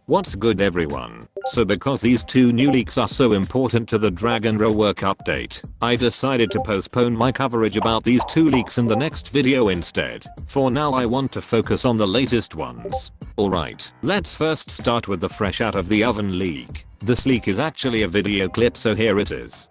What's good everyone? So because these two new leaks are so important to the Dragon Rework update, I decided to postpone my coverage about these two leaks in the next video instead. For now I want to focus on the latest ones. Alright, let's first start with the fresh out of the oven leak. This leak is actually a video clip, so here it is.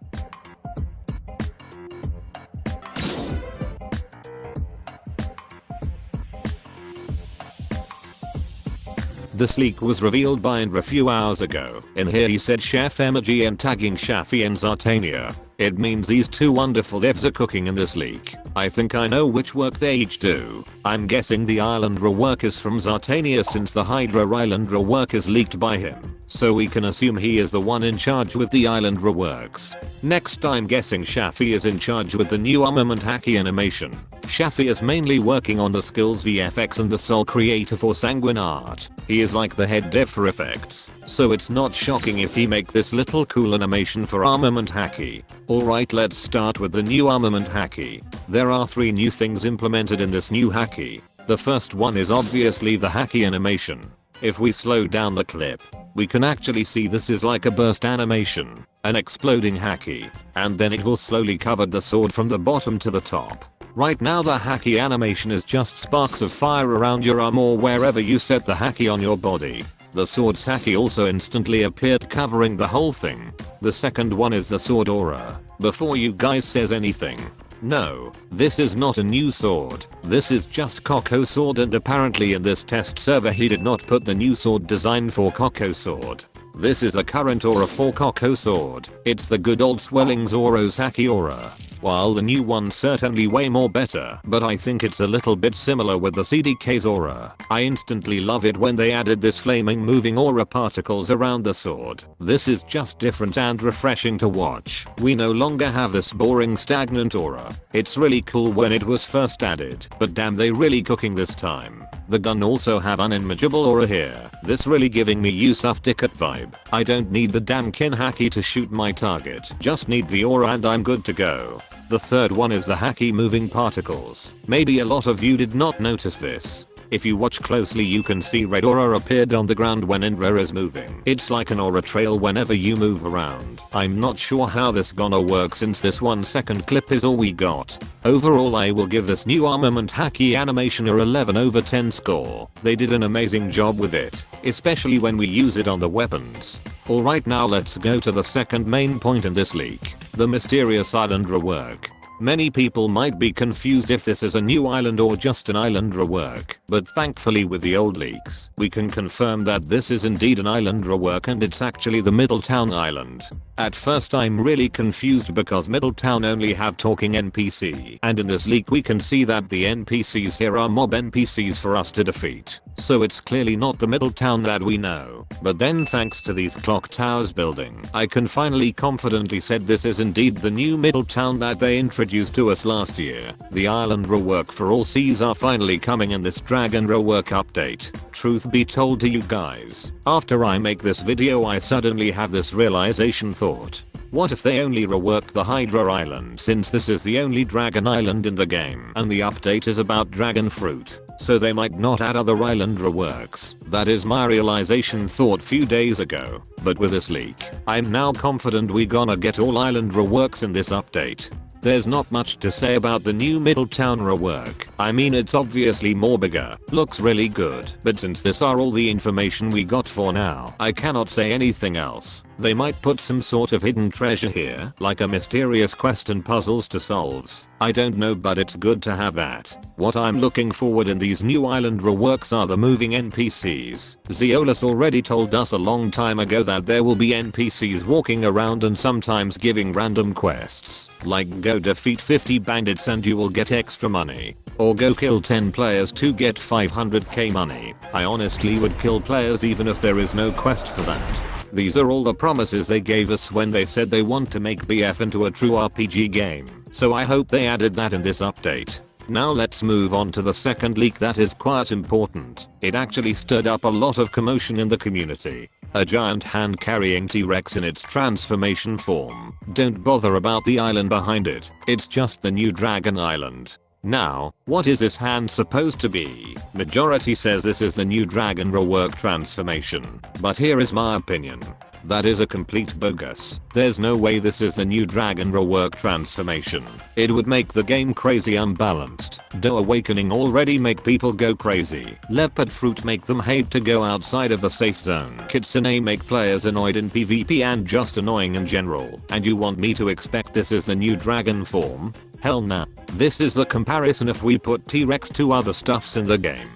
This leak was revealed by Indra a few hours ago. In here he said Chef emoji and tagging Shafi and Zartania. It means these two wonderful devs are cooking in this leak. I think I know which work they each do. I'm guessing the island rework is from Zartania since the Hydra island rework is leaked by him. So we can assume he is the one in charge with the island reworks. Next I'm guessing Shafi is in charge with the new Armament Haki Animation. Shafi is mainly working on the skills VFX and the sole creator for Sanguine art. He is like the head dev for effects, so it's not shocking if he make this little cool animation for Armament Haki. Alright, let's start with the new Armament Haki. There are 3 new things implemented in this new Haki. The first one is obviously the Haki animation. If we slow down the clip, we can actually see this is like a burst animation, an exploding Haki, and then it will slowly cover the sword from the bottom to the top. Right now the Haki animation is just sparks of fire around your arm or wherever you set the Haki on your body. The sword's Haki also instantly appeared covering the whole thing. The second one is the sword aura. Before you guys says anything, no, this is not a new sword. This is just KoujiCedar, and apparently in this test server he did not put the new sword design for KoujiCedar. This is a current aura for KoujiCedar. It's the good old swelling Zoro's Haki aura. While the new one's certainly way more better, but I think it's a little bit similar with the CDK's aura. I instantly love it when they added this flaming moving aura particles around the sword. This is just different and refreshing to watch. We no longer have this boring stagnant aura. It's really cool when it was first added, but damn, they really cooking this time. The gun also have unimaginable aura here. This really giving me Yusuf Dikkat vibe. I don't need the damn kin Haki to shoot my target. Just need the aura and I'm good to go. The third one is the Haki moving particles. Maybe a lot of you did not notice this. If you watch closely you can see red aura appeared on the ground when Indra is moving. It's like an aura trail whenever you move around. I'm not sure how this gonna work since this 1-second clip is all we got. Overall I will give this new Armament Haki animation a 11/10 score. They did an amazing job with it, especially when we use it on the weapons. Alright, now let's go to the second main point in this leak, the mysterious island rework. Many people might be confused if this is a new island or just an island rework, but thankfully with the old leaks, we can confirm that this is indeed an island rework and it's actually the Middletown Island. At first I'm really confused because Middletown only have talking NPC, and in this leak we can see that the NPCs here are mob NPCs for us to defeat. So it's clearly not the Middletown that we know. But then thanks to these clock towers building, I can finally confidently said this is indeed the new Middletown that they introduced to us last year. The island rework for all seas are finally coming in this Dragon Rework update. Truth be told to you guys, after I make this video I suddenly have this realization thought. What if they only rework the Hydra island, since this is the only dragon island in the game and the update is about dragon fruit? So they might not add other island reworks. That is my realization thought few days ago. But with this leak, I'm now confident we gonna get all island reworks in this update. There's not much to say about the new Middletown rework. I mean, it's obviously more bigger, looks really good, but since this are all the information we got for now, I cannot say anything else. They might put some sort of hidden treasure here, like a mysterious quest and puzzles to solve. I don't know, but it's good to have that. What I'm looking forward in these new island reworks are the moving NPCs. Zeolus already told us a long time ago that there will be NPCs walking around and sometimes giving random quests, like go defeat 50 bandits and you will get extra money, or go kill 10 players to get 500k money. I honestly would kill players even if there is no quest for that. These are all the promises they gave us when they said they want to make BF into a true RPG game, so I hope they added that in this update. Now let's move on to the second leak that is quite important. It actually stirred up a lot of commotion in the community. A giant hand carrying T-Rex in its transformation form. Don't bother about the island behind it, it's just the new Dragon Island. Now, what is this hand supposed to be? Majority says this is the new dragon rework transformation, but here is my opinion. That is a complete bogus. There's no way this is the new dragon rework transformation. It would make the game crazy unbalanced. Do Awakening already make people go crazy. Leopard Fruit make them hate to go outside of the safe zone. Kitsune make players annoyed in PvP and just annoying in general. And you want me to expect this is the new dragon form? Hell nah. This is the comparison if we put T-Rex to other stuffs in the game.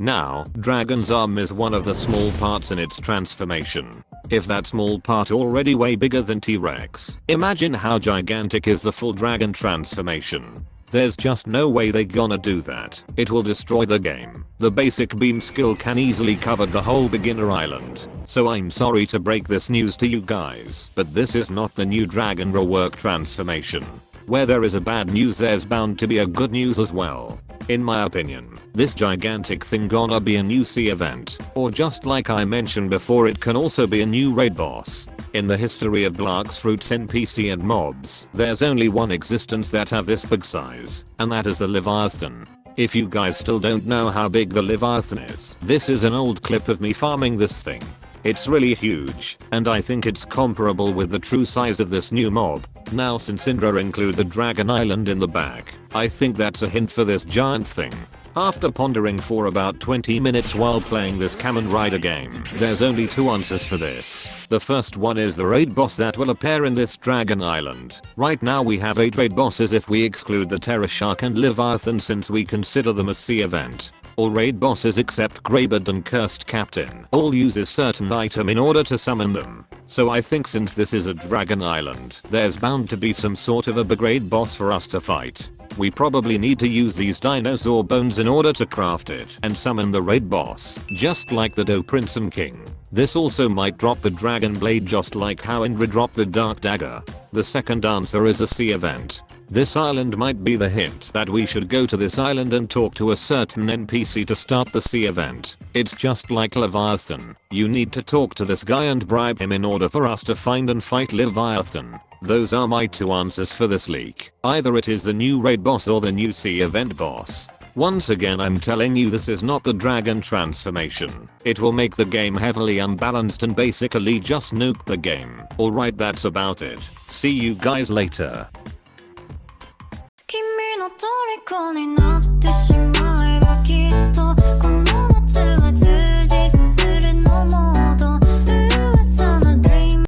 Now, Dragon's arm is one of the small parts in its transformation. If that small part already way bigger than T-Rex, imagine how gigantic is the full dragon transformation. There's just no way they gonna do that. It will destroy the game. The basic beam skill can easily cover the whole beginner island. So I'm sorry to break this news to you guys, but this is not the new dragon rework transformation. Where there is a bad news, there's bound to be a good news as well. In my opinion, this gigantic thing gonna be a new sea event, or just like I mentioned before, it can also be a new raid boss. In the history of Blox Fruits NPC and mobs, there's only one existence that have this big size, and that is the Leviathan. If you guys still don't know how big the Leviathan is, this is an old clip of me farming this thing. It's really huge, and I think it's comparable with the true size of this new mob. Now since Indra include the Dragon Island in the back, I think that's a hint for this giant thing. After pondering for about 20 minutes while playing this Kamen Rider game, there's only two answers for this. The first one is the raid boss that will appear in this Dragon Island. Right now we have 8 raid bosses if we exclude the Terror Shark and Leviathan since we consider them a sea event. All raid bosses except Greybeard and Cursed Captain all use a certain item in order to summon them. So I think since this is a Dragon Island, there's bound to be some sort of a big raid boss for us to fight. We probably need to use these dinosaur bones in order to craft it and summon the raid boss, just like the Do Prince and King. This also might drop the Dragon Blade just like how Indra dropped the Dark Dagger. The second answer is a sea event. This island might be the hint that we should go to this island and talk to a certain NPC to start the sea event. It's just like Leviathan. You need to talk to this guy and bribe him in order for us to find and fight Leviathan. Those are my two answers for this leak. Either it is the new raid boss or the new sea event boss. Once again I'm telling you this is not the dragon transformation. It will make the game heavily unbalanced and basically just nuke the game. Alright, that's about it. See you guys later. 君の虜になって